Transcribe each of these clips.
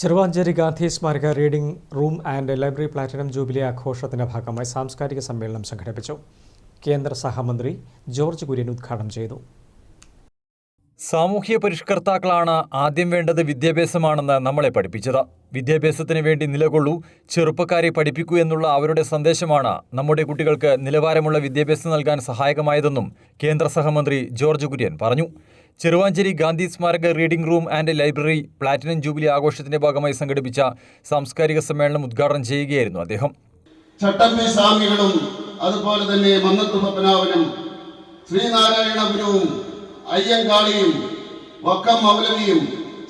ചെറുവാഞ്ചേരി ഗാന്ധി സ്മാരക reading room and library platinum jubilee ആഘോഷത്തിന്റെ ഭാഗമായി സാംസ്കാരിക സമ്മേളനം സംഘടിപ്പിച്ചു. കേന്ദ്ര സഹമന്ത്രി ജോർജ് കുര്യൻ ഉദ്ഘാടനം ചെയ്തു. സാമൂഹ്യ പരിഷ്കർത്താക്കളാണ് ആദ്യം വേണ്ടത് വിദ്യാഭ്യാസമാണെന്ന് നമ്മളെ പഠിപ്പിച്ചത്. വിദ്യാഭ്യാസത്തിന് വേണ്ടി നിലകൊള്ളൂ, ചെറുപ്പക്കാരെ പഠിപ്പിക്കൂ എന്നുള്ള അവരുടെ സന്ദേശമാണ് നമ്മുടെ കുട്ടികൾക്ക് നിലവാരമുള്ള വിദ്യാഭ്യാസം നൽകാൻ സഹായകമായതെന്നും കേന്ദ്ര സഹമന്ത്രി ജോർജ് കുര്യൻ പറഞ്ഞു. ചെറുവാഞ്ചേരി ഗാന്ധി സ്മാരക reading room and library platinum jubilee ആഘോഷത്തിന്റെ ഭാഗമായി സംഘടിപ്പിച്ച സാംസ്കാരിക സമ്മേളനം ഉദ്ഘാടനം ചെയ്യുകയായിരുന്നു അദ്ദേഹം. ചട്ടമ്പി സ്വാമികളും അതുപോലെ തന്നെ മന്നത്ത് പത്മനാഭനും ശ്രീനാരായണ ഗുരുവും അയ്യങ്കാളിയും വക്കം മൗലവിയും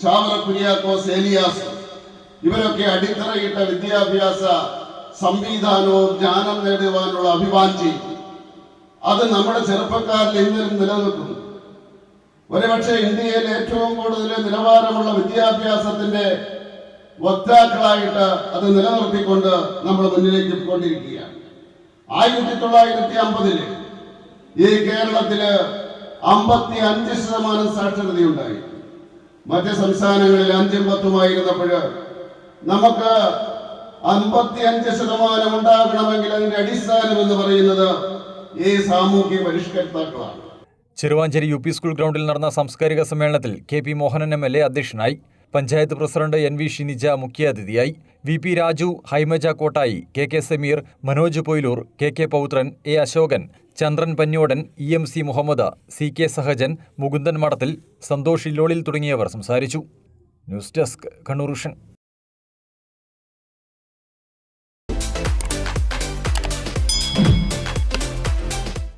ചാവറ കുര്യാക്കോസ് ഏലിയാസ് ഇവരൊക്കെ അടിത്തറയിട്ട വിദ്യാഭ്യാസ സംവിധാനവും ജ്ഞാനം നേടുവാനുള്ള അഭിവാഞ്ചി അത് നമ്മുടെ ചെറുപ്പക്കാരിൽ ഇന്നും നിലനിൽക്കുന്നു. ഒരുപക്ഷെ ഇന്ത്യയിൽ ഏറ്റവും കൂടുതൽ നിലവാരമുള്ള വിദ്യാഭ്യാസത്തിന്റെ വക്താക്കളായിട്ട് അത് നിലനിർത്തിക്കൊണ്ട് നമ്മൾ മുന്നിലേക്ക് കൊണ്ടിരിക്കുകയാണ്. 1950 ഈ കേരളത്തില് 55% സാക്ഷരതയുണ്ടായി. മറ്റ് സംസ്ഥാനങ്ങളിൽ 5-10 നമുക്ക് 55% ഉണ്ടാകണമെങ്കിൽ അതിന്റെ അടിസ്ഥാനം എന്ന് പറയുന്നത് ഈ സാമൂഹ്യ പരിഷ്കർത്താക്കളാണ്. ചെറുവാഞ്ചേരി UP സ്കൂൾ ഗ്രൗണ്ടിൽ നടന്ന സാംസ്കാരിക സമ്മേളനത്തിൽ KP മോഹനൻ MLA അധ്യക്ഷനായി. പഞ്ചായത്ത് പ്രസിഡന്റ് NV ഷിനിജ മുഖ്യാതിഥിയായി. VP Raju, ഹൈമജ Kottayi, KK Sameer, Manoj Poyilur, KK പൗത്രൻ, A Ashokan, Chandran പന്യോടൻ, EMC Muhammad, CK Sahajan, Mukundan മഠത്തിൽ, സന്തോഷ് ഇല്ലോളിൽ തുടങ്ങിയവർ സംസാരിച്ചു. News desk Kannur vision.